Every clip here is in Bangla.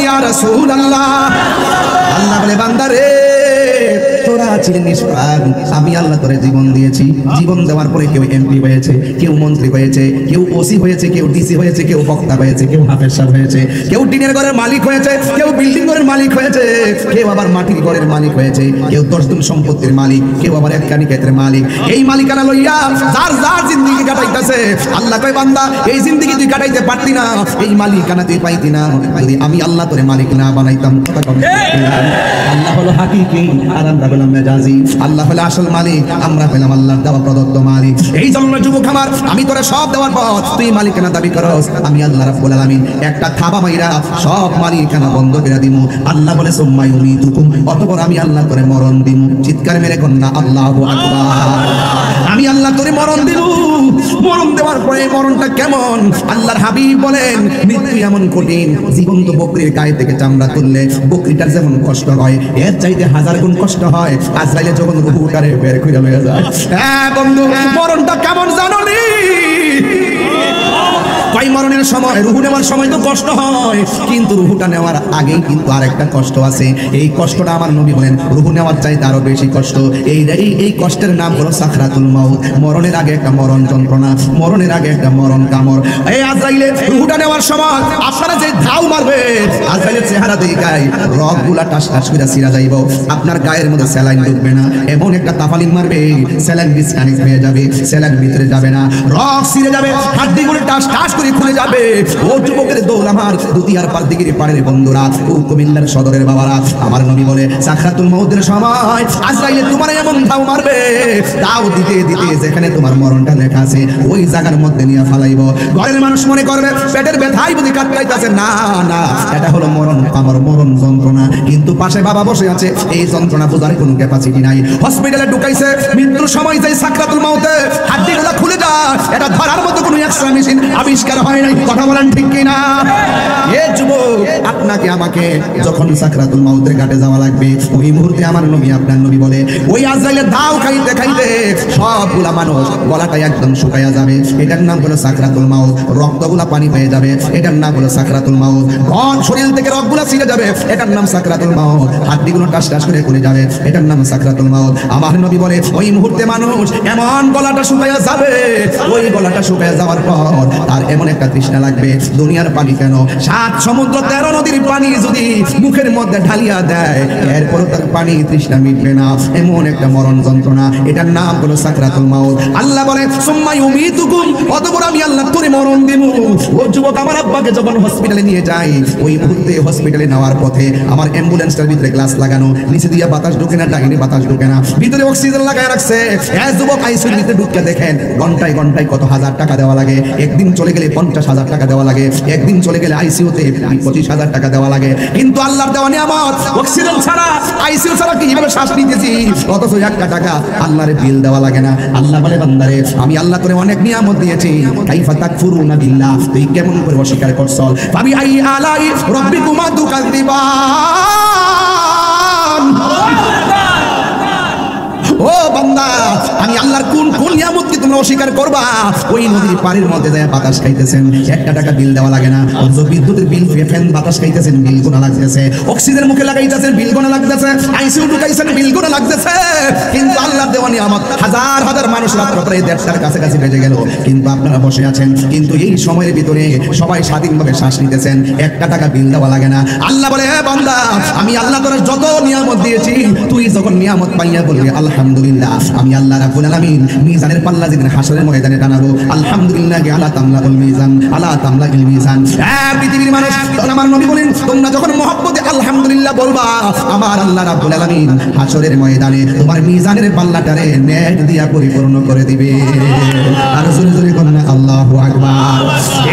ইয়া রাসূলুল্লাহ। আল্লাহ বলে বান্দা রে তোরা ছিলি নিষ্পাপ, আমি আল্লাহ তোরে জীবন দিয়েছি। জীবন দেওয়ার পরে কেউ এমপি হয়েছে, কেউ মন্ত্রী হয়েছে, কেউ ওসি হয়েছে, কেউ ডিসি হয়েছে, কেউ বক্তা হয়েছে, কেউ হাফেজ সাহেব হয়েছে, কেউ টিনের ঘরের মালিক হয়েছে, কেউ বিল্ডিং ঘরের মালিক হয়েছে, কেউ আবার মাটির ঘরের মালিক হয়েছে, কেউ 10 দিন সম্পত্তির মালিক, কেউ আবার এক কানি ক্ষেতের মালিক। এই মালিকানা লইয়া যার যার জিন্দেগি কাটাইতেছে। আল্লাহ কয় বান্দা এই জিন্দেগি তুই কাটাইতে পারতি না, এই মালিকানা তুই পাইতি না যদি আমি আল্লাহ তোরে মালিক না বানাইতাম। আল্লাহ হলো হাকিকি আর আমরা হলাম মেজাজি। আল্লাহ হলো আসল মালিক, আমরা হলাম আল্লাহর দেওয়া প্রদত্ত মালিক। এই জন্য যুবক আমার, আমি তোরে সব দেওয়ার পর তুই মালিকানা দাবি করস, আমি আল্লাহ রাব্বুল আলামিন একটা থাবা মাইরা সব মালিকানা বন্ধ করে দিমু। আল্লাহ বলে সুম্মা ইউমিতুকুম, অতঃপর আমি আল্লাহ তোরে মরণ দিমু। চিৎকার মেরে কন্না আল্লাহু আকবার। আমি আল্লাহ তোরে মরণ দিব। মরণ দেওয়ার পরে মরণটা কেমন? আল্লাহর হাবিব বলেন মৃত্যু এমন কঠিন, জীবন্ত বকরির গায়ে থেকে চামড়া তুললে বকরিটার যেমন কষ্ট হয় এর চাইতে 1000 গুণ কষ্ট হয় আজরাইলে যখন রূহটারে বের করে লয়ে যায়। হ্যাঁ বন্ধু, মরণটা কেমন জানো নি? ভাই মরণের সময়, রুহু নেওয়ার সময় তো কষ্ট হয়, কিন্তু রুহুটা নেওয়ার আগেই কিন্তু আরেকটা কষ্ট আছে। এই কষ্টটা আমার নবী বলেন রুহু নেওয়ার চাইতে আরো বেশি কষ্ট। এই কষ্টের নাম হলো সাকরাতুল মাউত। মরণের আগে একটা মরণ যন্ত্রণা, মরণের আগে একটা মরণ কামড়। এই আজরাইলে রুহুটা নেওয়ার সময় আপনারা যে ধাও মারবে, আজরাইলের চেহারা দেখায় রগগুলা টাস টাস করে ছিঁড়া যাইব, আপনার গায়ের মধ্যে স্যালাইন ঢুকবে না, এমন একটা তাফালিং মারবে স্যালাইন ডিসকানেক্ট হয়ে যাবে, স্যালাইন ভিতরে যাবে না, রগ ছিঁড়ে যাবে, হাড্ডিগুলো টাস টাস করে খুলে যাবে। ও যুবকের দৌল আমার দুতিয়ার পার দিগির পাড়ের বন্ধুরা, ও কুমিল্লার সদরের বাবারা, আমার নবী বলে সাকরাতুল মাউতের সময় আজরাইলে তোমার এমন ধাও মারবে, দাও দিতে দিতে যেখানে তোমার মরণটা লেখা আছে ওই জায়গার মধ্যে নিয়ে ফালাইব। ঘরের মানুষ মনে করবে পেটের ব্যথাই বুঝি কাটকাইতেছে, না না, এটা হলো মরণ আমার মরণ যন্ত্রণা। কিন্তু পাশে বাবা বসে আছে, এই যন্ত্রণা বোঝার কোনো ক্যাপাসিটি নাই। হসপিটালে ঢুকাইছে, মৃত্যুর সময় যে সাকরাতুল মাউতে হাড্ডিগুলো খুলে যায়, এটা ধরার মতো কোনো এক্সট্রা মেশিন আবিষ্কার হয় নাই। কথা বলেন ঠিক কিনা? এ যুবক, আপনাকে আমাকে যখন সাকরাতুল মাউতের ঘাটে যাওয়া লাগবে, ওই মুহূর্তে আমার নবী আপনার নবী বলে ওই আজরাইলের দাও খাইতে খাইতে সবগুলা মানুষ গলাটা একদম শুকাইয়া যাবে, এটার নাম হলো সাকরাতুল মাউত। রক্তগুলা পানি পেয়ে যাবে, এটার নাম হলো সাকরাতুল মাউত। শরীর থেকে রক্তগুলা ছিঁড়ে যাবে, এটার নাম সাকরাতুল মাউত। হাড্ডিগুলো টাস টাস করে খুলে যাবে, এটার নাম সাকরাতুল মাউত। আমার নবী বলে ওই মুহূর্তে মানুষ এমন গলাটা শুকাইয়া যাবে, ওই গলাটা শুকাইয়া যাওয়ার পর আর এমন একটা তৃষ্ণা লাগবে, দুনিয়ার পানি কেন 7 সমুদ্র 13 নদীর পানি যদি মুখের মধ্যে ঢালিয়া দেয় এরপর তার পানি তৃষ্ণা মিটবে না, এমন একটা মরণ যন্ত্রণা, এটার নাম হলো সাকরাতুল মাউত। আল্লাহ বলে সুম্মা ইউমিতুকুম, অতঃপর আমি আল্লাহ তোরে মরণ দেব। ও যুবক, আমার আব্বাকে যখন হসপিটালে নিয়ে যাই, ওই মুহূর্তে হসপিটালে নেওয়ার পথে আমার অ্যাম্বুলেন্সটার ভিতরে গ্লাস লাগানো, নিচে দিয়া বাতাস ঢোকে না, ডাইনে বাতাস ঢোকে না, ভিতরে অক্সিজেন লাগায় রাখছে। হ্যাঁ যুবক, আইসিইউর ভিতরে ঢুকে দেখেন ঘন্টায় ঘন্টায় কত হাজার টাকা দেওয়া লাগে, একদিন চলে গেলে 50,000 টাকা দেওয়া লাগে, একদিন চলে গেলে আইসিইউতে 25,000 টাকা দেওয়া লাগে। কিন্তু আল্লাহর দেওয়া নিয়ামত, অক্সিজেন ছাড়া আইসিইউ ছাড়া কিভাবে শ্বাস নিতেছি, অথচ 1 টাকা আল্লাহর বিল দেওয়া লাগে না। আল্লাহ বলে বান্দারে আমি আল্লাহ তোরে অনেক নিয়ামত দিয়েছি, কাইফা তাকফুরুনা বিল্লাহ, তুই কেমন করে অস্বীকার করছস? ফাবি আই আলাই রাব্বিকুমা তুকাযিবান। ও বান্দা, আমি আল্লাহর কোন কোন নিয়ামতকে তোমরা অস্বীকার করবা? ওই নদীর পাড়ের মধ্যে যায় বাতাস খাইতেছেন, 1 টাকা বিল দেওয়া লাগে না, অথচ বিদ্যুতের বিল, ফ্যান বাতাস খাইতেছেন, বিল গোনা লাগতেছে, অক্সিজেন মুখে লাগাইতেছেন, বিল গোনা লাগতেছে, আইসিইউ ঢুকাইছেন, বিল গোনা লাগতেছে। কিন্তু আল্লাহর দেওয়া নিয়ামত, হাজার হাজার মানুষ রাত প্রায় 1:30টার কাছাকাছি বেজে গেল, কিন্তু আপনারা বসে আছেন, কিন্তু এই সময়ের ভিতরে সবাই স্বাধীনভাবে শ্বাস নিতেছেন, 1 টাকা বিল দেওয়া লাগে না। আল্লাহ বলে হে বান্দা, আমি আল্লাহ তোর যত নিয়ামত দিয়েছি, তুই যখন নিয়ামত পাইয়া বলবি আলহামদুলিল্লাহ, আমি আল্লাহ রাব্বুল আলামিন মিজানের পাল্লা যেদিন হাসরের ময়দানে টানাবো, আলহামদুলিল্লাহ আলা তামলাউল মিজান, আলা তামলাউল মিজান। পৃথিবীর মানুষ, আমার নবী বলেন তোমরা যখন মহব্বতে আলহামদুলিল্লাহ বলবা, আমার আল্লাহ রাব্বুল আলামিন হাসরের ময়দানে তোমার মিজানের পাল্লাটারে নেট দিয়া পরিপূর্ণ করে দিবে। আর জোরে জোরে বলেন আল্লাহু আকবার।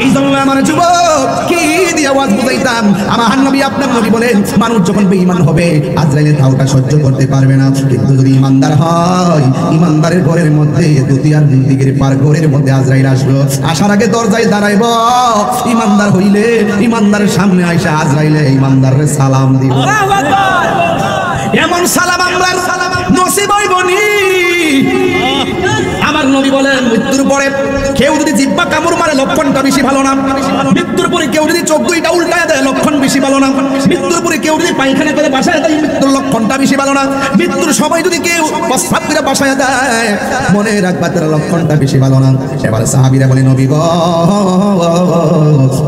এই জন্য আমার যুবক কি দিয়ে আওয়াজ বুঝাইতাম, আমার নবী আপনার নবী বলেন মানুষ যখন বেঈমান হবে আজরাইলের ধাওটা সহ্য করতে পারবে না, কিন্তু যদি ইমানদার হয়, ইমানদারের ঘরের মধ্যে দুতিয়ার দিকের পার ঘরের মধ্যে আজরাইল আসলো, আসার আগে দরজায় দাঁড়াইব, ইমানদার হইলে ইমানদারের সামনে আইসা আজরাইলে ইমানদারের সালাম দিব। এমন সালাম আমরা নসিব হইবনি। আমার আমার নবী বলেন মৃত্যুর পরে কেউ যদি জিহ্বা কামড় মারে লক্ষণটা বেশি ভালো না, মৃত্যুর পরে কেউ যদি চোখ দুইটা উল্টায় দেয় লক্ষণ বেশি ভালো না, মৃত্যুর পরে কেউ যদি পায়খানা করে বাসায় দেয় মৃত্যুর লক্ষণটা বেশি ভালো না, মৃত্যুর সময় যদি কেউ প্রস্রাব করে বাসায় দেয় মনে রাখবা তার লক্ষণটা বেশি ভালো না। এবার সাহাবীরা বলে নবী গো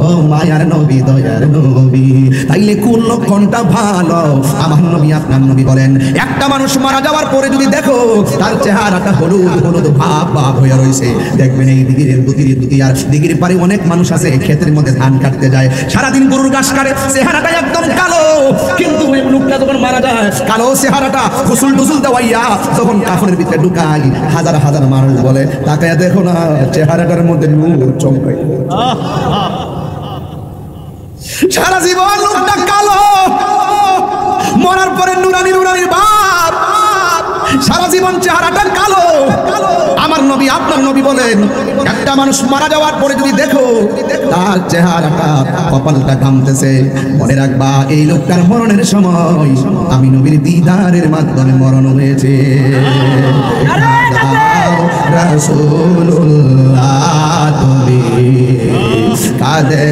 ও মায়ার নবী দয়ার নবী তাইলে কোন লক্ষণটা ভালো? আমার নবী আপনার নবী বলেন একটা মানুষ মারা যাওয়ার পরে যদি দেখো তার চেহারাটা হলুদ হলুদ ভাব ভাব হয়ে রয়েছে, দেখবেন এই দিগিরের দুটি আর দিগির পারে অনেক মানুষ আছে ক্ষেতের মধ্যে ধান কাটতে যায়, সারাদিন গরুর ঘাস কাটে, চেহারাটা একদম কালো, কিন্তু ওই লোকটা যখন মারা যায় কালো চেহারাটা ফুসুল টুসুল দেওয়াইয়া তখন কাফনের ভিতরে ঢুকাই হাজার হাজার মানুষ বলে তাকায় দেখো না চেহারাটার মধ্যে নূর চমকায়। সারা জীবন লোকটা কালো, মরার পরে নুরানি নুরানি বাপ, সারা জীবন চেহারাটা কালো। আমার নবী আপনার নবী বলেন একটা মানুষ মারা যাওয়ার পরে যদি দেখো তার চেহারাটা কপালটা ঘামতেছে, মনে রাখবা এই লোকটার মরণের সময় আমি নবীর দিদারের মাধ্যমে মরণ হয়েছে। রাসূলুল্লাহ তুমি কাঁদে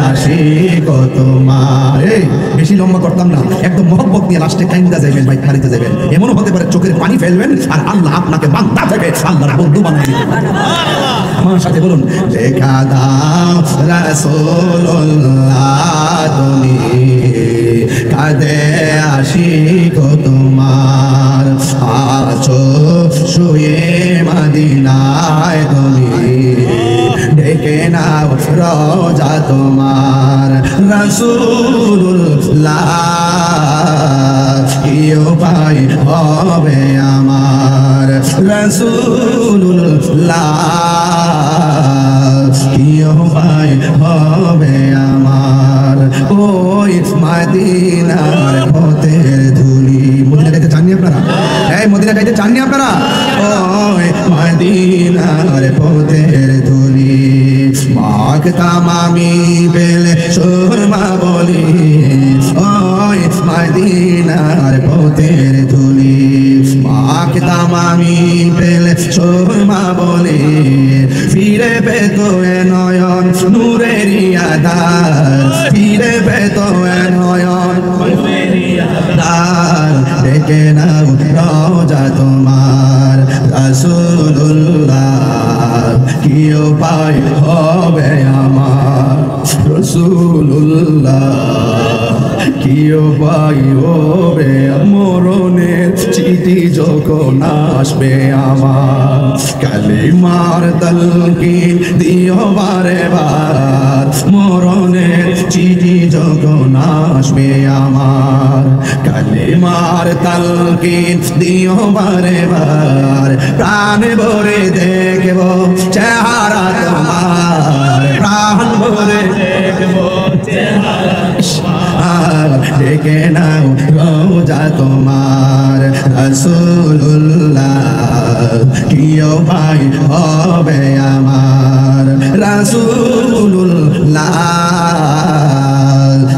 আসি গো তোমার। বেশি লম্বা করতাম না, একদম মহব্বত নিয়ে লাস্টে কাইন্দা যাবেন ভাই, খালিতে যাবেন, এমনও হতে পারে চোখের পানি ফেলবেন আর আল্লাহ আপনাকে বান্দা থেকে আল্লাহর বন্ধু বানাই দিবেন। আমার সাথে বলুন দেখা দাও রাসূলুল্লাহ তুমি কাঁদে আসি গো তোমার, আছো শুয়ে মদিনায় তুমি ডেকে নাও রোজা তোমার। রাসূলুল্লাহ কি উপায় হবে আমার, রাসূলুল্লাহ কি উপায় হবে আমার, ওই মদিনার পথের ধুলি। মদিনা যাইতে চাননি আপনারা? এই মদিনা যাইতে চাননি আপনারা? ওই মদিনার পথের ধুলি মাখতাম আমি বেলে সুরমা বলি, ওই মদিনার পথের ধুলি মাখতাম আমি বেলে সুরমা বলি, ফিরে পেত এ নয়ন নূরের আধার, ফিরে পেত এ নয়ন আধার, ডেকে নাও রোজা তোমার। রাসূলুল্লাহ কি উপায় হবে আমার, রাসূলুল্লাহ কি উপায় হবে, মরণের চিঠি যখন আসবে আমার, কালিমার তালকিন দিও বারে বার, মরণের চিঠি যখন আসবে আমার, কালিমার তালকিন দিও বারে বার, প্রাণ ভরে দেখব চেহারা তোমার, প্রাণ ভরে দেখব চেহারা তোমার, ডেকে নাও রোজা তোমার। রাসূলুল্লাহ কি উপায় হবে আমার, রাসূলুল্লাহ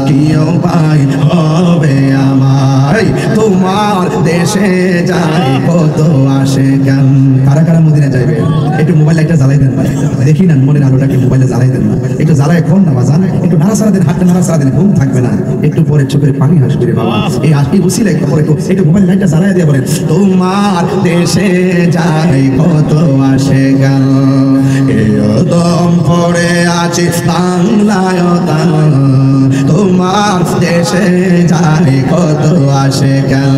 কি উপায় হবে আমার, তোমার দেশে যাই কত আসে গান। কারা কারা মদিনা যাইবে একটু মোবাইল লাইটটা জ্বালাই দেন ভাই, দেখি না মনের আলোটাকে মোবাইলে জ্বালাই দেন না, একটু জ্বালাই কোন না বাজান, একটু নাড়াচাড়া দেন, হাতটা নাড়াচাড়া দেন, ঘুম থাকবে না, একটু পরে চোখের পানি আসবে রে বাবা। এই আসবে বুঝিলে একটু পরে একটু মোবাইল লাইটটা জ্বালাই দিয়ে বলেন তোমার দেশে যাই কত আসে গান, দম পড়ে আছে বাংলায় তান, তোমার দেশে যাই কত আসে গান,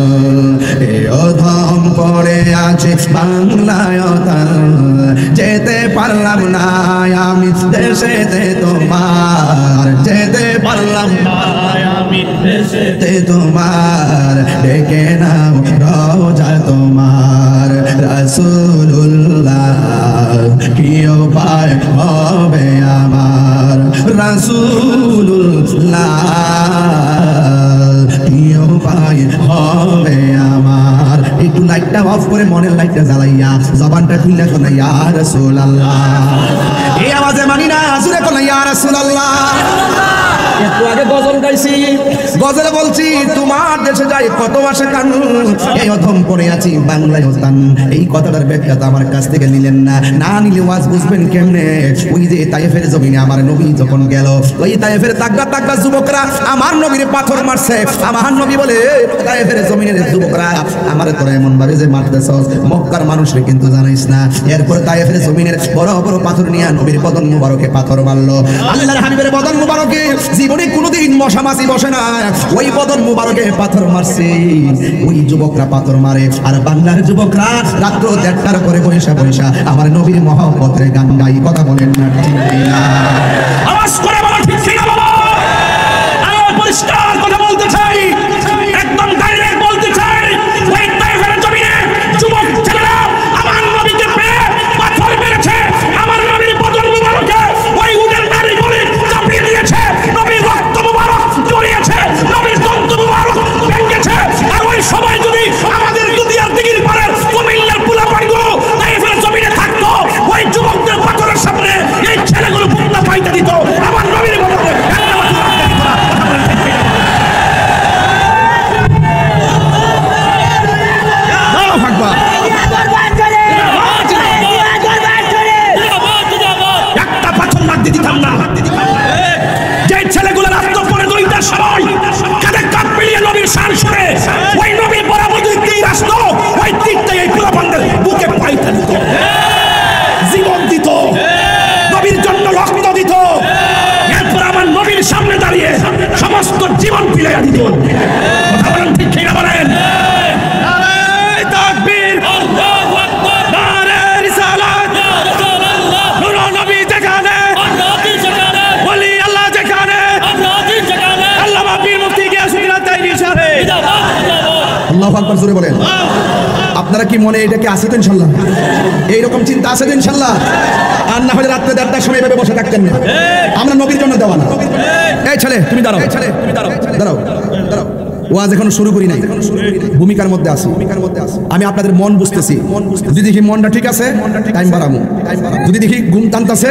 দম পড়ে আছে বাংলায় তান, যেতে পারলাম না আমি দেশেতে তোমার, যেতে পারলাম না আমি দেশেতে তোমার, ডেকে নাও রোজা তোমার। রাসূলুল্লাহ কি উপায় হবে আমার, রাসূলুল্লাহ কি উপায় হবে আমার, একটু লাইটটা অফ করে মনের লাইটটা জ্বালাইয়া জবানটা খুলে কোন ইয়া রাসূলুল্লাহ, এই আওয়াজে মানি না জোরে কোন ইয়া রাসূলুল্লাহ। একটু আগে গজল গাইছি, গজলে বলছি তোমার দেশে যাই কত মাসে কান, এই অধম পড়ে আছি বাংলায় স্থান। এই কথাটার ব্যাখ্যা তো আমার কাছ থেকে নিলেন না, না নিলে ওয়াজ বুঝবেন কেমনে? ওই যে তায়েফের জমিনে আমার নবী যখন গেল, ওই তায়েফের তাগড়া তাগড়া যুবকরা আমার নবীর পাথর মারছে। আমার নবী বলে তায়েফের জমিনের যুবকরা আমার তোরা এমন ভাবে যে মারতেছ, মক্কার মানুষরে কিন্তু জানাইস না। এরপর তায়েফের জমিনের বড় বড় পাথর নিয়ে নবীর বদন মুবারকে পাথর মারলো। আল্লাহর হাবিবের বদন মুবারকে জীবনে কোনোদিন মশা মাছি বসে না, ওই বদন মুবারকে পাথর মারছে। ওই যুবকরা পাথর মারে, আর বাংলার যুবকরা রাত্র 1:30টার পরে বৈশা বৈশা আমার নবীর মহব্বতের গান গাই। কথা বলেন না ঠিক কিনা? আওয়াজ করে বলো ঠিক কিনা বাবা। আমি পরিষ্কার কথা বলতে চাই, একদম ডাইরেক্ট বলতে চাই, ওই তায়েফের জমিনে যুবক ছেলেরা আমার নবীকে পেয়ে পাথর মেরেছে। আমার নবীর বদন মুবারকে ওই উটের নারী বলে চাপিয়ে দিয়েছে, নবীর রক্ত মুবারক জড়িয়েছে, নবীর দন্ত মুবারক ভেঙেছে। আর ওই সময় যদি আমাদের দুনিয়ার দিগির পারের কুমিল্লার পোলাপাড়িগুলো তায়েফের জমিনে থাকতো, ওই যুবকদের পাথরের সামনে এই ছেলেগুলো পুতলা পাইতে দিত। আমার নবীর বদলে একটা পাথর লাগতে দিতাম না। যে ছেলেগুলো রাস্তা পরে 2টার সময় কাঁধে কাঁধ মিলিয়ে নবীর শান শুনে ওই নবীর বরাবর 2 তীর আসতো, ওই তীরটাই এই পোলাপানদের বুকে পাইতে দিত, জীবন দিত, নবীর জন্য রক্ত দিত। এরপর আমার নবীর সামনে দাঁড়িয়ে সমস্ত জীবন ফিরাইয়া দিত। কথা বলেন ঠিক কিনা বলেন? নারে তাকবীর, আল্লাহু আকবার, নারে রিসালাত, নূর নবী যেখানে, ওলি আল্লাহ যেখানে, আল্লামা পীর মুফতি গিয়াসউদ্দিন তাইনি সাহেব। আল্লাহু আকবার জোরে বলেন। আপনারা কি মনে এটাকে আছে তো ইনশাল্লাহ? এইরকম চিন্তা আছে তো ইনশাল্লাহ? আর না হলে রাত্রে 1:30টার সময় এভাবে বসে থাকতেন না। আমরা নবীর জন্য দেওয়া না। এই ছেলে তুমি দাঁড়াও, দাঁড়াও দাঁড়াও, ওয়াজ এখনো শুরু করি নাই, ভূমিকার মধ্যে আছি। আমি আপনাদের মন বুঝতেছি। যদি দেখি মনটা ঠিক আছে টাইম বাড়াবো, যদি দেখি ঘুম টানতেছে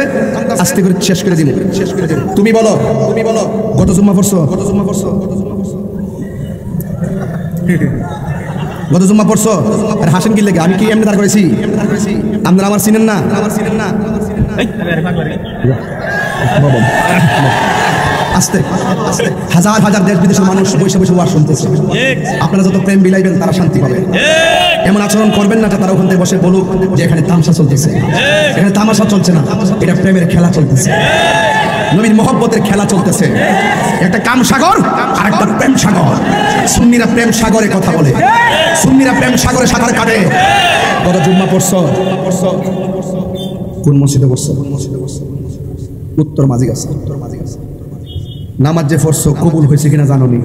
আস্তে করে শেষ করে দিব। তুমি বলো কত জুম্মা পড়ছো? গত জুম্মা পড়ছো? আর হাসেন কি লেগে? আমি কি এমনি দাঁড় করেছি? আপনারা আমার চিনেন না? আস্তে হাজার হাজার দেশ বিদেশের মানুষ বসে বসে ওয়াজ শুনতেছে। আপনারা যত প্রেম বিলাইবেন তারা শান্তি পাবে। এমন আচরণ করবেন না যে তারা ওখান থেকে বসে বলুক যে এখানে তামাশা চলতেছে। এখানে তামাশা চলছে না, এটা প্রেমের খেলা চলতেছে, নবীর মহব্বতের খেলা চলতেছে। একটা কাম সাগর আর একটা প্রেম সাগর। সুন্নিরা প্রেম সাগরে কথা বলে, সুন্নিরা প্রেম সাগরে সাঁতার কাটে। গত জুম্মা পড়ছো? কোন মসজিদে পড়ছো? উত্তর মাঝিগাছা। নামাজ যে পড়ছো কবুল হয়েছে কিনা জানো নি?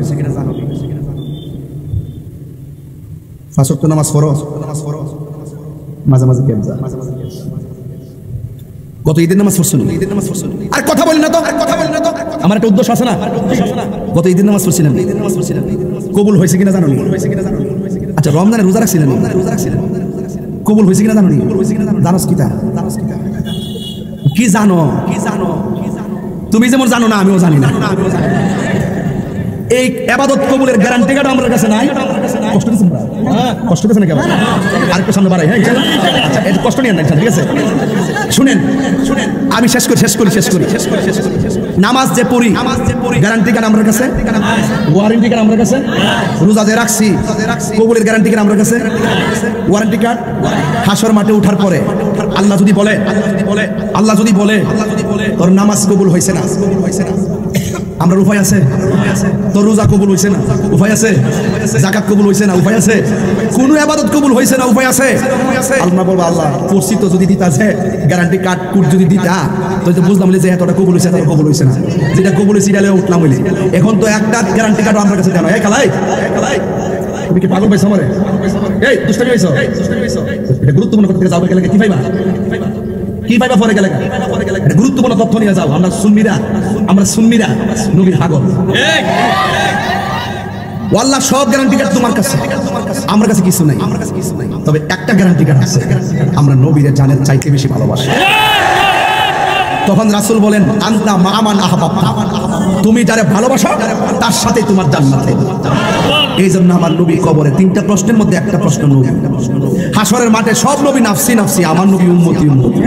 5 ওয়াক্ত নামাজ পড়ো? মাঝে মাঝে কেম যা। গত ঈদের নামাজ পড়ছো? আর কথা বলি না তো, আমার একটা উদ্দেশ্য আছে না। গত ঈদের নামাজ পড়ছিলেন, কবুল হয়েছে কিনা জানো নি? আচ্ছা রমজানে রোজা রাখছিলেন, কবুল হয়েছে কিনা জানো নি? জানোস কিতা? কি জানো? তুমি যেমন জানো না আমিও জানি না। এই ইবাদত কবুলের গ্যারান্টি কার্ড আমার কাছে নাই। কষ্ট দিছেন? কষ্ট দিছেন নাকি? আরেকটু সামনে বাড়াই। হ্যাঁ আচ্ছা, এটা কষ্ট নিয়ে না, ঠিক আছে? শুনেন আমি শেষ করি। নামাজ যে পড়ি গ্যারান্টি কার্ড আমার কাছে, ওয়ারেন্টি কার্ড আমার কাছে। রোজা যে রাখছি কবুলের গ্যারান্টি কার্ড আমার কাছে, ওয়ারেন্টি কার্ড। হাসর মাঠে উঠার পরে আল্লাহ যদি বলে তোর নামাজ কবুল হয়েছে না, আমরা উপায় আছে? তোর রোজা কবুল হয়েছে না, উপায় আছে? যাকাত কবুল হয়েছে না, উপায় আছে? কোন ইবাদত কবুল হয়েছে না, উপায় আছে? আল্লাহ বলবো আল্লাহ করছি তো, যদি দিতা আছে গ্যারান্টি কার্ড কুট যদি দিতা তো বুঝলাম যে এতটা কবুল হয়েছে, এতটা কবুল হয়েছে না। যেটা কবুল হয়েছে এটা উঠলাম বলে। এখন তো একটা গ্যারান্টি কার্ড আমার কাছে জানো। এই খালাই তুমি কি পাগল পাইছো আমারে? এই দুষ্টামি হইছো? এটা গুরুত্বপূর্ণ করতে যাও গেলে কি পাইবা? কি পাইবা পরে গেলে? গুরুত্বপূর্ণ তথ্য নিয়ে যাও। আমরা সুন্নিরা নবীর হাগল। আল্লাহ সব গ্যারান্টি কার্ড তোমার কাছে, আমার কাছে কিছু নাই। তবে একটা গ্যারান্টি কার্ড আছে, আমরা নবীর জানের চাইতে বেশি ভালোবাসি। তখন রাসূল বলেন আনতা মামান আহবাবতা, তুমি যারে ভালোবাসো তার সাথে তোমার জান্নাত। এই জন্য আমার নবী কবরে তিনটা প্রশ্নের মধ্যে একটা প্রশ্ন নবী। হাসরের মাঠে সব নবী নাফসি নাফসি, আমার নবী উম্মতি উম্মতি।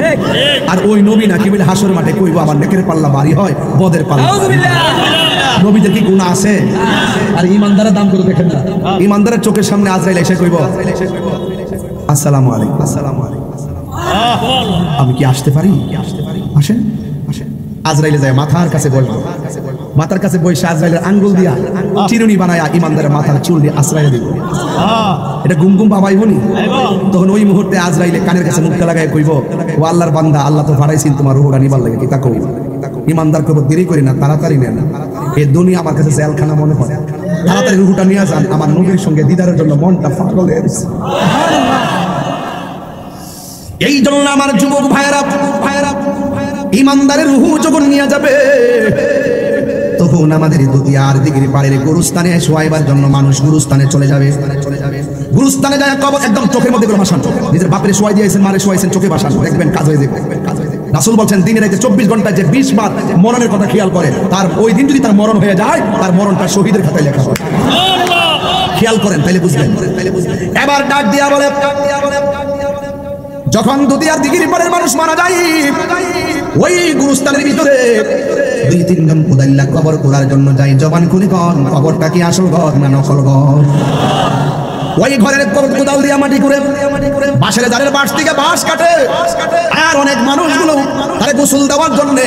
আর ওই নবী নাকি বলে হাসরের মাঠে কইবো আমার নেকের পাল্লা ভারী হয়, বদের পাল্লা। নবীদের কি গুনাহ আছে? আর ইমানদারের দাম করে দেখেন না, ইমানদারের চোখের সামনে আজরাইল এসে কইবো আসসালামু আলাইকুম, আসসালামু আলাইকুম, আমি কি আসতে পারি? আসেন আসেন। আজরাইলে যায় মাথার কাছে বসবো, মাথার কাছে বসে আজরাইলের আঙ্গুল দিয়া চিরুনি বানায়া ইমানদারের মাথার চুল দিয়ে আশ্রয় দিব। এটা গুম গুম বাবাই বলি। তখন ওই মুহূর্তে আজরাইলে কানের কাছে মুখটা লাগায় কইব, ও আল্লাহর বান্দা, আল্লাহ তো ভাড়াইছেন তোমার রুহটা নিবার লাগে, কি তা কই? ইমানদার কইব দেরি করি না, তাড়াতাড়ি নেন, এই দুনিয়া আমার কাছে জেলখানা মনে হয়, তাড়াতাড়ি রুহটা নিয়ে যান, আমার নবীর সঙ্গে দিদারের জন্য মনটা পাগল হয়ে গেছে। এই জন্য আমার যুবক ভাইয়েরা ইমানদারের রূহ যখন নিয়ে যাবে তখন আমাদের দুনিয়ার দিকের পাড়ের গুরুস্থানে শোয়াইবার জন্য মানুষ গুরুস্থানে চলে যাবে। গুরুস্থানে যায় কবর একদম চোখের মধ্যে করে ভাসান, নিজের বাপের শোয়াই দিয়েছেন, মারে শোয়াইছেন, চোখে ভাসান, দেখবেন কাজ হয়ে যাবে। রাসূল বলছেন দিনে রাতে 24 ঘন্টায় যে 20 বার মরণের কথা খেয়াল করে, তার ওই দিন যদি তার মরণ হয়ে যায়, তার মরণটা শহীদের খাতায় লেখা হয়। খেয়াল করেন তাইলে বুঝবেন। এবার ডাক দিয়া বলে, যখন দুনিয়ার দিগির পরের মানুষ মারা যায়, ওই গুরুস্থানের ভিতরে 2-3 জন খোদাইল্লা কবর খোঁড়ার জন্য যাই। জবান খুলে কন, কবরটা কি আসল ঘর না নকল ঘর? ওই ঘরের কোদাল দিয়ে মাটি করে বাঁশের জারের বাঁশ থেকে বাঁশ কাটে। আর অনেক মানুষগুলো তারে গোসল দেওয়ার জন্য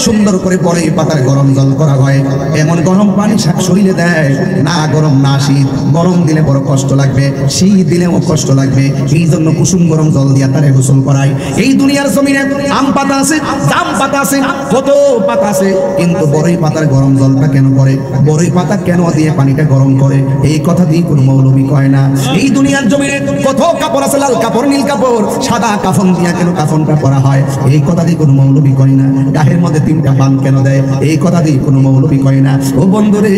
সুন্দর করে পরে পাতার গরম জল করা হয়। এমন গরম পানি শরীরে দেয়, না গরম না শীত, গরম দিলে বড় কষ্ট লাগবে, শীত দিলেও কষ্ট লাগবে। এই জন্য কুসুম গরম জল দিয়ে তারে গোসল করায়। এই দুনিয়ার জমিনে আম পাতা আছে, জাম পাতা আছে, কত পাতা আছে, কিন্তু বড়ই পাতার গরম জলটা কেন করে? বড়ই পাতা কেন দিয়ে পানিটা গরম করে? এই কথা দিয়ে কোনো মৌলবী কয় না। এই দুনিয়ার জমিনে কত কাপড় আছে, লাল কাপড়, নীল কাপড়, সাদা কাফন দিয়া কেন কাফনটা পরা হয়? এই কথা দিয়ে কোনো মৌলবী কয় না। গায়ের মধ্যে 3টা বান কেন দেয়? এই কথা দিয়ে কোনো মৌলবী কয় না। ও বন্ধুরে,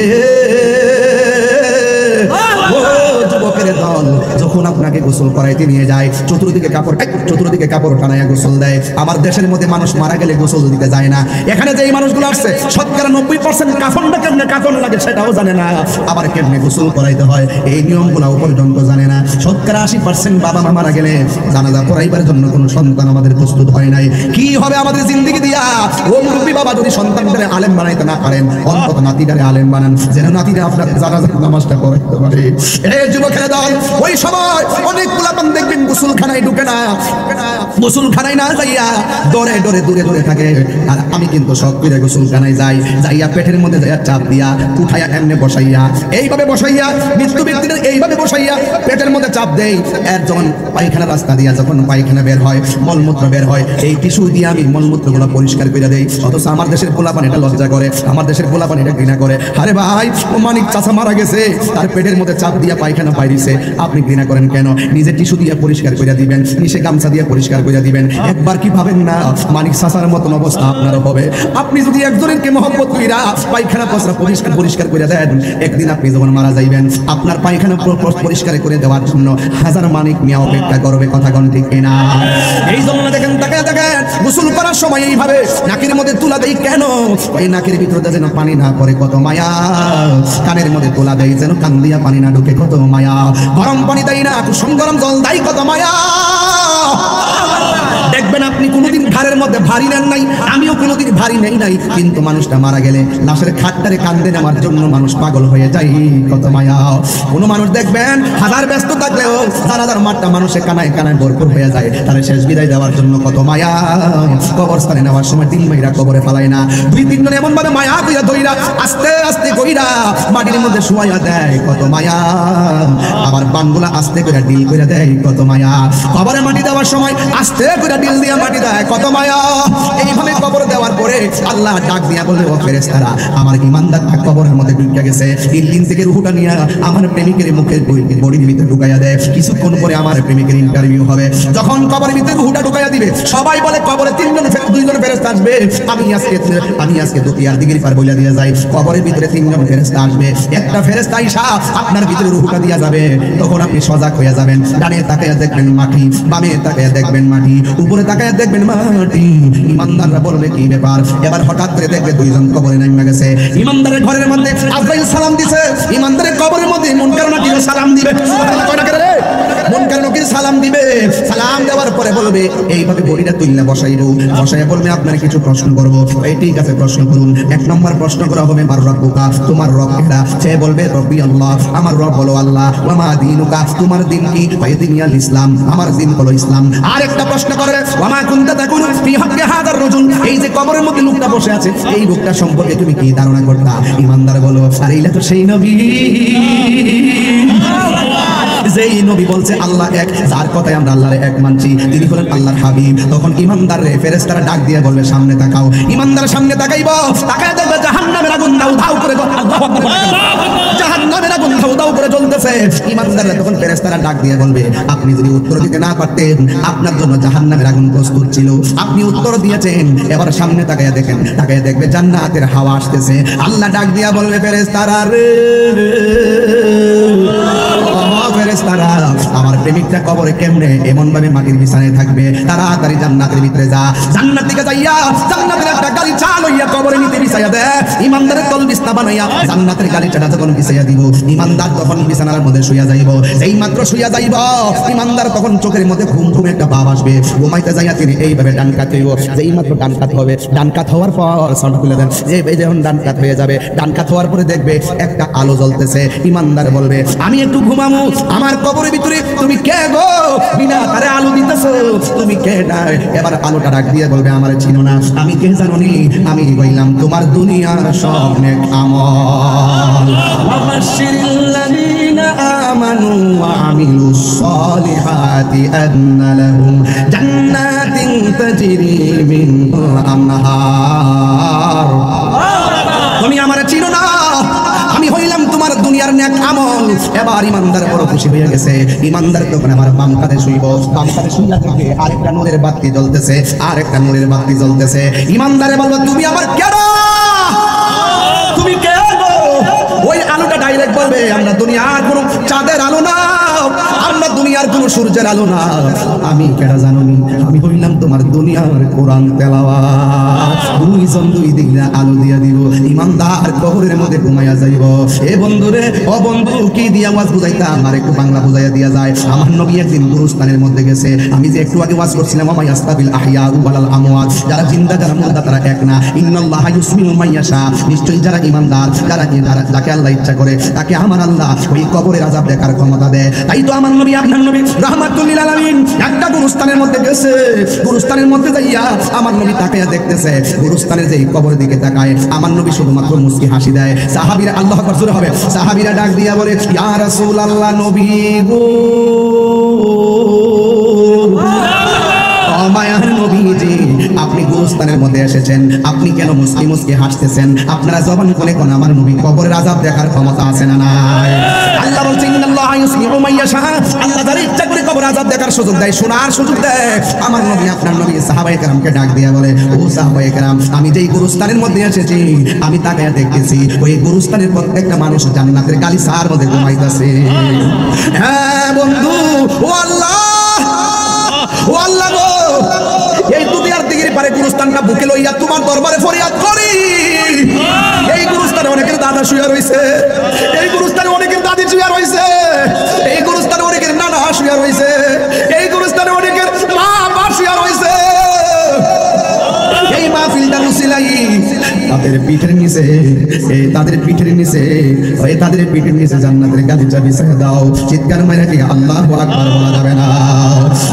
ও যুবকের দল, যখন আপনাকে গোসল করাইতে নিয়ে যায়, চতুর্দিকে কাপড় টানাইয়া গোসল দেয়। আমার দেশের মধ্যে মানুষ মারা গেলে গোসল দিতে যায় না। এখানে যে মানুষগুলো আসছে, শতকরা 90% কাফনটা কেমনে কাফন লাগে সেটাও জানে না, আবার কেমনে গোসল করাইতে হয় এই নিয়মগুলো পর্যন্ত জানে না। শতকরা 80% বাবা মা মারা গেলে জানাজা পড়াইবার জন্য কোনো সন্তান আমাদের প্রস্তুত হয় নাই। কি হবে আমাদের জিন্দেগি দিয়া? ও মুরব্বী বাবা যদি সন্তানদের আলেম বানাইতে না পারেন, অন্তত নাতিটারে আলেম বানান, যেন নাতিরা আপনার জানাজার নামাজটা পড়াইতে পারে। এই যুবকের দল, ওই সময় অনেক পোলাপান দেখবেন গোসলখানায় ঢুকে না, গোসলখানায় না যাইয়া ডরে ডরে দূরে দূরে থাকে। আর আমি কিন্তু শখ করে গোসলখানায় যাইয়া পেটের মধ্যে যাইয়া চাপ দিয়া উঠাইয়া এমনি বসাইয়া, এইভাবে বসাইয়া, মৃত্যু ব্যক্তিদের এইভাবে বসাইয়া পেটের মধ্যে চাপ দেই। এর যখন পায়খানা রাস্তা দিয়া যখন পায়খানা বের হয়, মলমূত্র বের হয়, এই টিস্যু দিয়ে আমি মলমূত্রগুলো পরিষ্কার করে দেই। অথচ আমার দেশের পোলাপান এটা লজ্জা করে, আমার দেশের পোলাপান এটা ঘৃণা করে। আরে ভাই, ও মানিক চাচা মারা গেছে, তার পেটের মধ্যে চাপ দিয়া পায়খানা বাইরিছে, আপনি ঘৃণা করেন কেন? নিজে টিস্যু দিয়ে পরিষ্কার করে দিবেন, নিচে গামছা দিয়ে পরিষ্কার করে দিবেন। একবার কি ভাবেন না মানিক চাচার মতন অবস্থা আপনারও হবে? আপনি যদি একজনকে মহব্বত কইরা পায়খানা পরিষ্কার করে দেন, একদিন আপনি যখন মারা যাইবেন, আপনার পায়খানা পরিষ্কার করে দেওয়ার জন্য হাজার মানিক মিয়া অপেক্ষা করবে। কথা কোন ঠিক কিনা? এই জন্য দেখেন, দেখেন গোসল করার সময় এইভাবে নাকের মধ্যে তুলা দেই কেন? এই নাকের ভিতরে যেন পানি না পড়ে, কত মায়া। কানের মধ্যে তুলা দেই যেন কান দিয়া পানি না ঢুকে, কত মায়া। গরম পানি দেয় না, কুসুম গরম জল দেয়, কত মায়া। দেখবেন আপনি কোনোদিন ঘাড়ের মধ্যে ভারী নেন নাই, আমিও কোনোদিন ভারী নেই নাই, কিন্তু মানুষটা মারা গেলে লাশের খাটটারে কান্দে নেওয়ার জন্য মানুষ পাগল হয়ে যায়, কত মায়া। কোনো মানুষ দেখবেন হাজার ব্যস্ত থাকলেও হাজার মাঠটা মানুষে কানায় কানায় ভরপুর হয়ে যায়, তার শেষ বিদায় দেওয়ার জন্য কত মায়া। কবরস্থানে নেওয়ার সময় দিল মাইরা কবরে ফালায় না, 2-3 জন এমন ভাবে মায়া কইরা ধইরা আস্তে আস্তে কইরা মাটির মধ্যে শুয়াইয়া দেয়, কত মায়া। আবার বানগুলা আস্তে করে ডিল করে দেয়, কত মায়া। কবরে মাটি দেওয়ার সময় আস্তে করে ডিল দিয়া মাটি দেয়, কত মায়া। এইভাবে কবর দেওয়ার পরে আল্লাহ ডাক দিয়া বলে, ও ফেরেশতারা, আমার ইমানদারটা কবরের মধ্যে ঢুকে গেছে, দিন থেকে রূহটা নিয়ে আমার প্রেমিকের মুখে বডির ভিতরে ঢুকাইয়া দেয়। কিছুক্ষণ পরে আমার প্রেমিকের ইন্টারভিউ হবে। যখন কবরের ভিতরে রূহটা ঢুকাইয়া দিবে, সবাই বলে কবরে 2 জন ফেরেশতা আসবে। আমি আজকে দুটিয়ার দিকের পার বইলা দিয়া যাই, কবরের ভিতরে 3 জন ফেরেশতা আসবে। একটা ফেরেশতা আইসা আপনার ভিতরে রূহটা দিয়া যাবে। তখন আপনি সজাগ হয়ে যাবেন। ডানে তাকায়া দেখবেন মাটি, বামে তাকায়া দেখবেন মাটি, উপরে তাকায়া দেখবেন মাটি, নবী। ইমানদাররা বলবে কি ব্যাপার? এবার হঠাৎ করে দেখবে দুইজন কবরে নেমে গেছে। ইমানদারের ঘরের মধ্যে আজরাইল সালাম দিছে, ইমানদারের কবরের মধ্যে মুনকার নাকির সালাম দিবে। মুনকার নাকির সালাম দিবে, সালাম দেওয়ার পরে বলবে এইভাবে বডিটা তুললে বসাইবো, বসাইয়া বলবে আপনার কিছু প্রশ্ন করবো। এই ঠিক আছে, প্রশ্ন করুন। এক নম্বর প্রশ্ন করা হবে মার রব্বুকা, তোমার রব কেডা? সে বলবে রব্বি আল্লাহ, আমার রব হলো আল্লাহ। ওয়া মা দীনুকা, তোমার দিন কি? ফায়দিনিয়াল ইসলাম, আমার দিন হলো ইসলাম। আর একটা প্রশ্ন করবে ওয়া মা কুনতা তাকুনু ফি হাক্কি হাযার রাজুল, এই যে কবরের মধ্যে লোকটা বসে আছে এই লোকটা সম্পর্কে তুমি কি ধারণা করতা? ইমানদার বলো আরে এইটা তো সেই নবী যেই নবী বলছে আল্লাহ এক, যার কথায় আমরা আল্লাহর এক মানছি, তিনি হলেন আল্লাহর হাবিব। তখন ইমানদারে ফেরেশতারা ডাক দিয়ে বলবে সামনে তাকাও। ইমানদার সামনে তাকাইব, তাকায় দেখবে জাহান্নামের আগুন দাউ দাউ করে আল্লাহু আকবার, জাহান্নামের আগুন দাউ দাউ করে জ্বলতেছে। ইমানদাররা তখন ফেরেশতারা ডাক দিয়ে বলবে আপনি যদি উত্তর দিতে না পারতেন আপনার জন্য জাহান্নামের আগুন প্রস্তুত ছিল, আপনি উত্তর দিয়েছেন। এবার সামনে তাকায় দেখেন, তাকায় দেখবে জান্নাতের হাওয়া আসতেছে। আল্লাহ ডাক দিয়া বলবে ফেরেশতারা রে ফেরেশতারা, আমার প্রেমিকটা কবরে কেমনে এমন ভাবে মাটির বিছানায় থাকবে? তাড়াতাড়ি জান্নাতের ভিতরে যা। জান্নাত থেকে যাইয়া জান্নাতের একটা গাড়ি চাল হইয়া কবরে নিতে বিছাইয়া দে। ইমানদারের তল বিছনা বানাইয়া জান্নাতের গাড়িটা যখন বিছাইয়া দিব, ইমানদার তখন বিছানার মধ্যে শুইয়া যাইব। এই মাত্র শুইয়া যাইব, ইমানদার তখন চোখের মধ্যে ঘুম ঘুম একটা ভাব আসবে। ঘুমাইতে যাইয়া তিনি এইভাবে ডান কাত হইব। যেই মাত্র ডান কাত হবে, ডান কাত হওয়ার পর সাউন্ড খুলে দেন, এই যখন ডান কাত হয়ে যাবে, ডান কাত হওয়ার পরে দেখবে একটা আলো জ্বলতেছে। ইমানদার বলবে আমি একটু ঘুমামু, আমার কবরের ভিতরে তুমি কে গো? বিনা তারে আলো দিতেছো, তুমি কে? এবার আলোটা ডাক দিয়ে বলবে আমার ছিল না, আমি কে জানো নি? আমি বললাম তোমার দুনিয়ার সব নেক আমল। ওয়াবাশশিরিল্লাযীনা আমানু ওয়া আমিলুস সালিহাতি আন্না লাহুম জান্নাতিন তাজরি মিনহুল আনহার। তুমি আমার চিনো না, আমি হইলাম তোমার দুনিয়ার নেক আমল। এবার ইমানদার বড় খুশি হয়ে গেছে। ইমানদার তখন আমার বাম কাঁধে শুইব, বাম কাঁধে শুইয়া থেকে আরেকটা নূরের বাতি জ্বলতেছে, আরেকটা নূরের বাতি জ্বলতেছে। ইমানদারে বলবো তুমি আমার কেডা? তুমি কে গো? ওই আলোটা ডাইরেক্ট বলবে আমরা দুনিয়ার কোনো চাঁদের আলো না, আমরা দুনিয়ার কোনো সূর্যের আলো না। আমি কেডা জানো নি? আমি হইলাম তোমার দুনিয়ার কোরআন তেলাওয়াত। দুইজন দুই দিক দিয়ে আলো দিয়া দিব। ইমানদার কবরের মধ্যে ঘুমাইয়া যাইব। এ বন্ধু রে, ও বন্ধু কি দিয়া ওয়াজ বুঝাইতা? আমার একটু বাংলা বুঝাইয়া দিয়া যায়। আমার নবী একদিন গুরুস্থানের মধ্যে গেছে। আমি যে একটু আগে ওয়াজ করছিলাম ওয়া ইয়াস্তাবিল আহইয়া ওয়াল আমওয়াত, যারা জিন্দা যারা মুর্দা তারা এক না। ইন্নাল্লাহা ইউসমিউ মান ইয়াশা, নিশ্চয়ই যারা ইমানদার, যারা যাকে আল্লাহ ইচ্ছা করে তাকে আমার আল্লাহ ওই কবরের আযাব দেখার ক্ষমতা দেয়। তাই তো আমার নবী আপনার নবী রাহমাতুল লিল আলামিন একটা গুরুস্থানের মধ্যে গেছে। গুরুস্থানের মধ্যে যাইয়া আমার নবী তাকায়া দেখতেছে। গুরুস্থানের যেই কবরের দিকে তাকায় আমার নবী শুধুমাত্র মুস্কি হাসি দেয়। সাহাবীরা আল্লাহু আকবার জোরে হবে, সাহাবীরা ডাক দিয়া বলে ইয়া রাসূলুল্লাহ, নবী গো, মায়ার নবীজি আপনি গুরুস্থানের মধ্যে এসেছেন, আপনি কেন মুস্কি মুস্কি হাসতেছেন? আপনারা জবান খুলে কোন আমার নবী কবরের আযাব দেখার ক্ষমতা আছে না নাই? আল্লাহ বলছেন ইন্নাল্লাহা ইউসমিউ মান ইয়াশা, আল্লাহ যারা ইচ্ছা করে কবরের আযাব দেখার সুযোগ দেয়, শোনার সুযোগ দেয়। আমার নবী আপনার নবী সাহাবায়ে কেরামকে ডাক দিয়া বলে ও সাহাবায়ে কেরাম, আমি যেই গুরুস্থানের মধ্যে এসেছি আমি তাকায়া দেখতেছি ওই গুরুস্থানের প্রত্যেকটা মানুষ জান্নাতের গালিচার মধ্যে ঘুমাইতেছে। হ্যাঁ বন্ধু, ও আল্লাহ, ও আল্লাহ গো, এই দুনিয়ার দিকের পারে গুরুস্থানটা বুকে লইয়া তোমার দরবারে ফরিয়াদ করি। এই গুরুস্থানে অনেকের দাদা শুয়া রইছে, এই গুরুস্থানে অনেকের দাদি শুয়া রইছে, এই গুরুস্থানে অনেকের নানা শুয়া রইছে, এই গুরুস্থানে অনেকের মা বাবা শুয়া রইছে। এই মাহফিলটা মুসিলাই তাদের পিঠের নিচে, তাদের পিঠের নিচে, তাদের পিঠের নিচে জান্নাতের গালিচা বিছায় দাও। চিৎকার মাইরা কি আল্লাহু আকবার বলা যাবে না?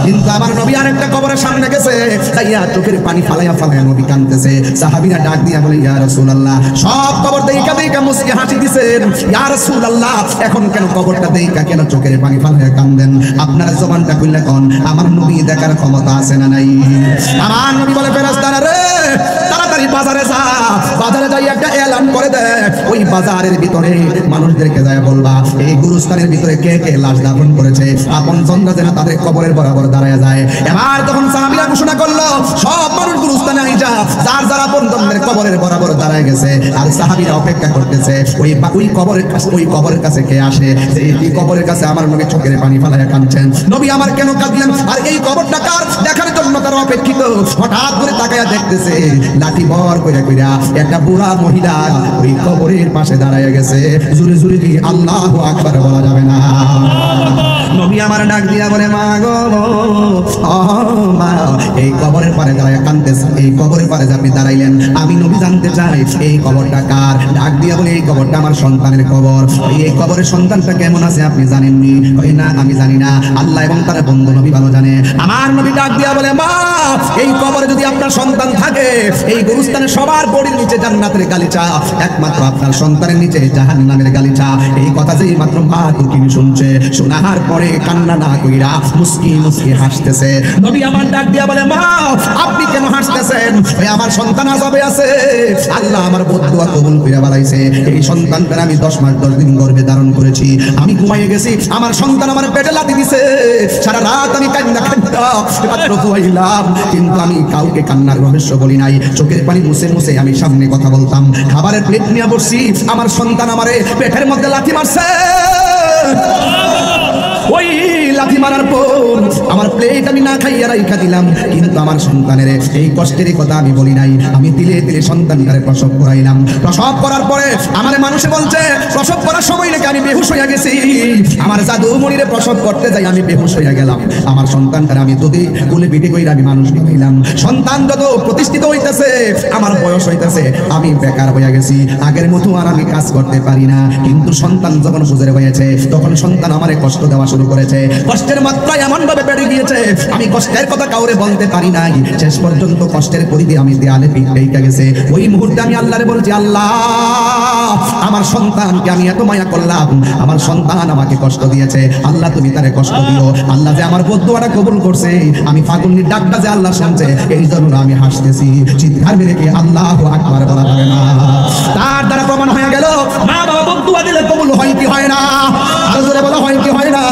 কিন্তু আমার নবী আরেকটা কবরের সামনে গেছে, তাইয়া চোখের পানি ফালাইয়া ফালাইয়া নবী কাঁদতেছে। সাহাবীরা ডাক দিয়া বলে ইয়া রাসূলুল্লাহ, সব কবর দেইকা দেইকা মুস্কি হাসি দিছেন, ইয়া রাসূলুল্লাহ এখন কেন কবরটা দেইকা কেন চোখের পানি ফালাইয়া কাঁদেন? আপনার জবানটা খুললে কোন আমার নবী দেখার ক্ষমতা আছে না নাই? আমার নবী বলে ফেরেশতারা রে, তাড়াতাড়ি তাড়াতাড়ি বাজারে যা, বাজারে যাই একটা এলান করে দে, ওই বাজারের ভিতরে মানুষদেরকে যায় বলবা এই গুরুস্থানের ভিতরে কে কে লাশ দাফন করেছে, আপন জনরা যেন তাদের কবরের বরাবর দাঁড়ায় যায়। এবার তখন সাহাবীরা ঘোষণা করলো সব মানুষ গুরুস্থানে আইজা, যার যারা আপন জনদের কবরের বরাবর দাঁড়ায় গেছে। আর সাহাবীরা অপেক্ষা করতেছে ওই কবরের কাছে কে আসে, এই কবরের কাছে আমার নবী চোখের পানি ফেলাইয়া কাঁদছেন। নবী আমার কেন কাঁদলেন আর এই কবরটা কার দেখার জন্য তারা অপেক্ষিত। হঠাৎ করে তাকায়া দেখতেছে লাঠি ভর কইরা কইরা একটা বুড়া মহিলা ওই কবরের পাশে দাঁড়ায় গেছে। জোরে জোরে কি আল্লাহু আকবার বলা যাবে না? নবী আমার ডাক দিয়া বলে মা গো মা, এই কবরের পারে দাঁড়ায় কাঁদতেছে, এই কবরের পারে আপনি দাঁড়াইলেন, আমি নবী জানতে চাই এই কবরটা কার। ডাক দিয়া বলে এই কবরটা আমার সন্তানের কবর। এই কবরের সন্তানটা কেমন আছে আপনি জানেননি? কই না আমি জানি না, আল্লাহ এবং তার বন্ধু নবী ভালো জানে। আমার নবী ডাক দিয়া বলে মা, এই কবরে যদি আপনার সন্তান থাকে, এই গুরুস্থানে সবার বডির নিচে জান্নাতের গালিচা, একমাত্র আপনার সন্তানের নিচে জাহান্নামের গালিচা। এই কথা যেই মাত্র মা তুমি শুনছে, শোনার পরে কান্না না কইরা মুস্কি মুস্কি হাসতেছে। নবী আমার ডাক দিয়া বলে মা, আপনি কেন হাসতেছেন? আমার সন্তান আযাবে আছে, আল্লাহ আমার বদদুয়া কবুল কইরা বাড়াইছে। এই সন্তানটা আমি 10 মাস 10 দিন গর্ভে ধারণ করেছি, আমি ঘুমাইয়ে গেছি, আমার সন্তান আমার পেটে লাথি দিছে, সারা রাত আমি কান্না মাত্র ঘুমাইলাম, কিন্তু আমি কাউকে কান্নার রহস্য বলি নাই। চোখের পানি মুছে মুছে আমি সামনে কথা বলতাম। খাবারের প্লেট নিয়ে বসছি, আমার সন্তান আমারে পেটের মধ্যে লাথি মারছে। ওই লাথি মারার পর আমার প্লেট আমি না খাইয়া রাইখা দিলাম, কিন্তু আমার সন্তানের এই কষ্টের কথা আমি বলি নাই। আমি তিলে তিলে সন্তানটারে প্রসব করাইলাম। প্রসব করার পরে আমার মানুষে বলছে প্রসব করার সময় নাকি আমি বেহুশ হইয়া গেছি। আমার জাদু মনিরে প্রসব করতে যাই আমি বেহুশ হইয়া গেলাম। আমার সন্তানটারে আমি যদি কোলে পিঠে কইরা আমি মানুষ বানাইলাম। সন্তান যত প্রতিষ্ঠিত হইতেছে, আমার বয়স হইতেছে, আমি বেকার হইয়া গেছি, আগের মতো আর আমি কাজ করতে পারি না। কিন্তু সন্তান যখন বুঝে হয়েছে, তখন সন্তান আমারে কষ্ট দেওয়া শুরু করেছে। কষ্টের মাত্রা এমন ভাবে বেড়ে গিয়েছে, আমি কষ্টের কথা কাউরে বলতে পারি নাই। শেষ পর্যন্ত কষ্টের পরিধি আমি দেয়ালে পিঠে গেছে। ওই মুহূর্তে আমি আল্লাহরে বলছি, আল্লাহ আমার সন্তানকে আমি এত মায়া করলাম, আমার সন্তান আমাকে কষ্ট দিয়েছে, আল্লাহ তুমি তারে কষ্ট দিও। আল্লাহ যে আমার বদদুয়াটা কবুল করছে, আমি ফাগুনের ডাকটা যে আল্লাহ শুনছে, এই জন্য আমি হাসতেছি। চিৎকার মেরে কি আল্লাহু আকবার বলা যাবে না? তার দ্বারা প্রমাণ হয়ে গেল মা বাবা বদদুয়া দিলে কবুল হয় কি হয় না? আরো জোরে বলা হয় কি হয় না?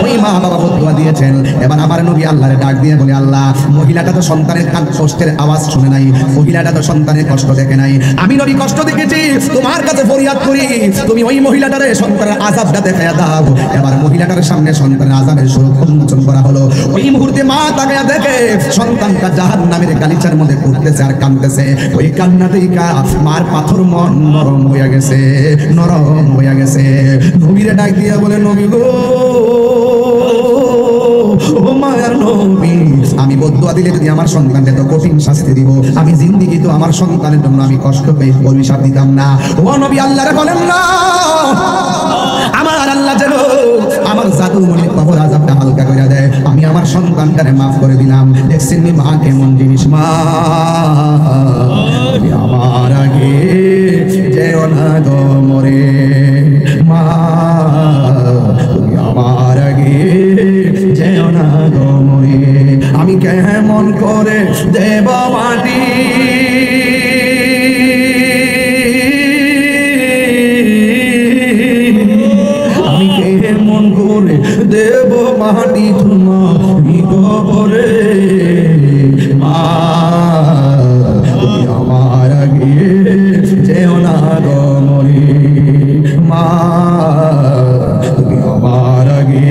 ওই মা বাবা বদদুয়া দিয়েছেন। এবার আমার নবী আল্লাহরে ডাক দিয়ে বলে আল্লাহ, মহিলাটা তো সন্তানের কষ্টের আওয়াজ শুনে নাই, মহিলাটা তো সন্তানের কষ্ট দেখে নাই, আমি নবী কষ্ট দেখেছি, তোমার কাছে ফরিয়াদ করি তুমি ওই মহিলাটারে সন্তানের আযাবটা দেখায়া দাও। এবার মহিলাটার সামনে সন্তানের আযাবের স্বরূপ উন্মোচন করা হলো। ওই মুহূর্তে মা তাকায়া দেখে সন্তানটা জাহান্নামের গালিচার মধ্যে পড়তেছে আর কাঁদতেছে। ওই কান্না দেখা মার পাথর মন নরম হইয়া গেছে, নরম হইয়া গেছে। নবীরে ডাক দিয়া বলে নবী গো, ও মায়ার নবী, আমি বদদুয়া দিলে যদি আমার সন্তানকে তো কঠিন শাস্তি দিব, আমি জিন্দেগি তো আমার সন্তানের জন্য আমি কষ্ট পেয়ে অভিশাপ দিতাম না। ও নবী আল্লাহরে বলেন না, আমার আল্লাহ যেন আমার জাদুমণির কবর আযাবটা হালকা করে দেয়, আমি আমার সন্তানটারে মাফ করে দিলাম। দেখছেন মা কেমন জিনিস? মা আমার আগে যেও না গো মরে, মা তুমি আমার আগে যেও না গো মরে, আমি কেমন করে দেব মাটি, আমি কেমন করে দেব মাটি তোমার কবরে, মা তুমি আমার আগে যেও না গো মরে, মা তুমি আমার আগে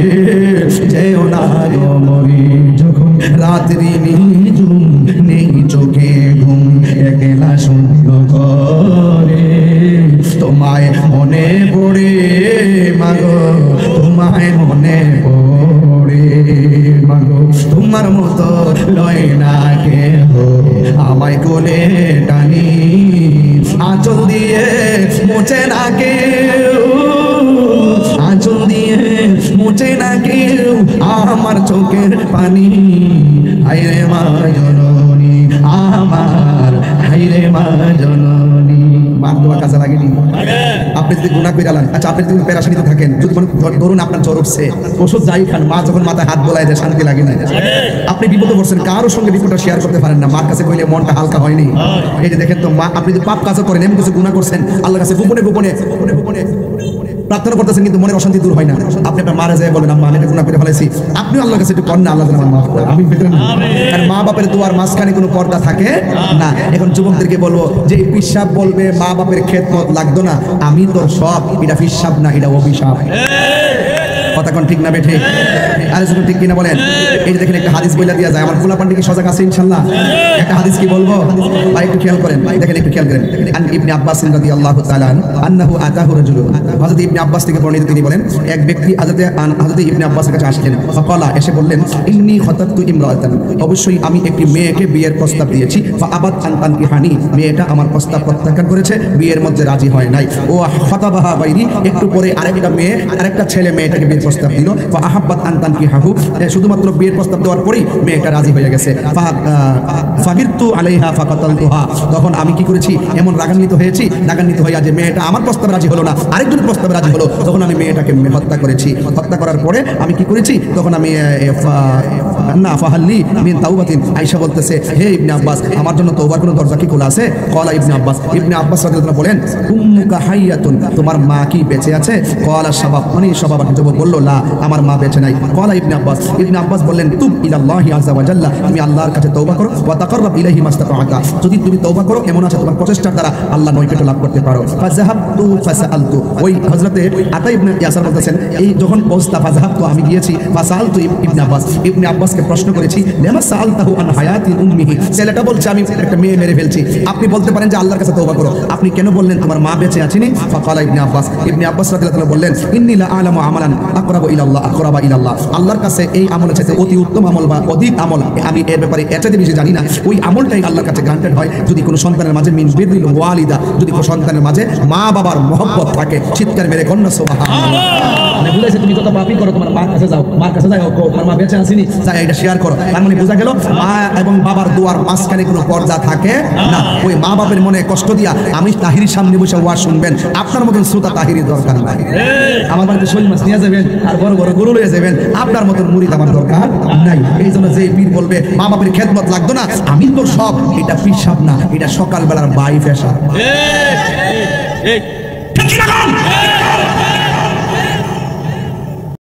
যেও না গো মরে। যখন রাত্রি নিঝুম নেই চোখে ঘুম, একলা শূন্য ঘরে তোমায় মনে পড়ে, মাগো তোমায় মনে পড়ে, মাগো তোমার মতো লয় না কেহ আমায় কোলে টানি, আঁচল দিয়ে মোছে না কেউ, আঁচল দিয়ে মোছে না কেউ আমার চোখের পানি, হায়রে মা জননী আমার, হায়রে মা জননী। মার দোয়া কাজে লাগেনি? আপনি যদি গুনাহ করে আলেন, আচ্ছা আপনি যদি পেরেশানিতে থাকেন, যদি ধরুন আপনার জ্বর উঠছে, ওষুধ যাই খান, মা যখন মাথায় হাত বোলায় দেয় শান্তি লাগে না। আপনি বিপদে পড়ছেন, কারোর সঙ্গে বিপদটা শেয়ার করতে পারেন না, মার কাছে কইলে মনটা হালকা হয়নি। এই যে দেখেন তো মা, আপনি যদি পাপ কাজও করেন, এমন কিছু গুনাহ করছেন, আল্লাহর কাছে গোপনে গোপনে প্রার্থনা করতেছেন, কিন্তু মনের অশান্তি দূর হয় না। আপনি আপনার মারা যায় বলেন, আম্মা আমি এটা গুনাহ করে ফেলেছি, আপনি আল্লাহর কাছে একটু করেন না, আল্লাহ যেন আমার মাফ করে। আমি ভিতরে কারণ মা বাপের দুয়ার মাঝখানে কোনো পর্দা থাকে না। এখন যুবকদেরকে বলবো যে এই পিসাব বলবে মা বাপের খেদমত লাগতো না, আমি তোর সব, এটা পিসাব না, এটা অভিশাপ। কথা কোন ঠিক না বেঠে? আরে যখন ঠিক কিনা বলেন। এই যে দেখেন একটা হাদিস বইলা দিয়া যায়, আমার পোলা পান্ডি কি সজাগ আছে ইনশাআল্লাহ? একটা হাদিস কি বলবো ভাই, একটু খেয়াল করেন, দেখেন একটু খেয়াল করেন। আন ইবনে আব্বাস রাদিয়াল্লাহু তাআলা আনহু আতাহু রাজুলুন, হযরত ইবনে আব্বাস থেকে বর্ণিত, তিনি বলেন এক ব্যক্তি হযরত ইবনে আব্বাসের কাছে আসলেন, ফাকালা, এসে বললেন, ইন্নী খাতাবতু ইমরাতান, অবশ্যই আমি একটি মেয়েকে বিয়ের প্রস্তাব দিয়েছি, ফাআবাত আন তানকিহানি, মেয়েটা আমার প্রস্তাব প্রত্যাখ্যান করেছে, বিয়ের মধ্যে রাজি হয় নাই। ও খাতাবাহা বাইরি, একটু পরে আরেকটা মেয়ে, আরেকটা ছেলে মেয়েটাকে বিয়ের প্রস্তাব দিল, ফাআহাব্বাত আন তানকিহাহু, শুধুমাত্র বিয়ের প্রস্তাব দেওয়ার পরেই মেয়েটা রাজি হয়ে গেছে। ফাগিরতু আলাইহা ফাকাতালতুহা, তখন আমি কি করেছি, এমন রাগান্বিত হয়েছি, রাগান্বিত হইয়া যে মেয়েটা আমার প্রস্তাবে রাজি হলো না, আরেকজনের প্রস্তাবে রাজি হলো, তখন আমি মেয়েটাকে হত্যা করেছি। হত্যা করার পরে আমি কি করেছি, তখন আমি না ফাহাল্লি মিন তাওবাতিন, আয়েশা বলতেছে, হে ইবনে আব্বাস, আমার জন্য তওবার কোনো দরজা কি খোলা আছে? ক্বালা ইবনে আব্বাস রাদিয়াল্লাহু আনহু বলেন, উম্মুকা হাইয়াতুন, তোমার মা কি বেঁচে আছে? ক্বালা শাবাব, মানে শাবাব যুবক বলল, লা, আমার মা বেঁচে নাই। ক্বালা ইবনে আব্বাস বললেন, তুব ইলাল্লাহি আযজা ওয়া জাল্লা, তুমি আল্লাহর কাছে তওবা করো, ওয়া তাকাররাব ইলাইহি মাস্তাতা'তা, যদি তুমি তওবা করো এমন আছে তোমার প্রচেষ্টার দ্বারা আল্লাহ নৈকট্য লাভ করতে পারো। ফাযাহাবতু ফাসআলতু, ওই হযরতে আতা ইবনে ইয়াসার বলতেছেন, এই যখন পৌঁছতা, ফাযাহাবতু, আমি গিয়েছি, ফাসআলতু ইবনে আব্বাসকে প্রশ্ন করেছি, লিমা সাআলতাহু আন হায়াতি উম্মিহি, ছেলেটা বলছে আমি একটা মেয়ে মেরে ফেলছি, আপনি বলতে পারেন যে আল্লাহর কাছে তওবা করো, আপনি কেন বললেন তোমার মা বেঁচে আছেনি? ফাকালা ইবনে আব্বাস রাদিয়াল্লাহু আনহু বললেন, ইন্নী লা আ'লামু আমালান আকরাবা ইলাল্লাহ, আল্লাহর কাছে এই আমলের চাইতে অতি উত্তম আমল বা অধিক আমল আমি এর ব্যাপারে এর চাইতে বেশি জানি না, ওই আমলটাই আল্লাহর কাছে গ্রান্টেড হয় যদি কোনো সন্তানের মাঝে মিন বিররিল ওয়ালিদা, যদি কোনো সন্তানের মাঝে মা বাবার মহব্বত থাকে। চিৎকার মেরে কন্যা সুবহানাল্লাহ। মানে বুঝাইছে তুমি যত পাপই করো, তোমার মার কাছে যাও, মার কাছে যাও, তোমার মা বেঁচে আসেনি, যাই এটা শেয়ার করো। তার মানে বোঝা গেল মা এবং বাবার দোয়ার মাঝখানে কোনো পর্দা থাকে না। ওই মা বাপের মনে কষ্ট দিয়া আমি তাহিরির সামনে বসে ওয়াজ শুনবেন, আপনার মতন শ্রোতা তাহিরির দরকার নাই। আমার বাড়িতে শৈল মাছ নিয়ে যাবেন আর বড় বড় গরু লয়ে যাবেন, আপনার মতন মুরিদ আমার দরকার নাই। এই জন্য যে পীর বলবে মা বাপের খেদমত লাগতো না, আমি তো সব, এটা পিসাব না, এটা সকালবেলার বাই ফেশা।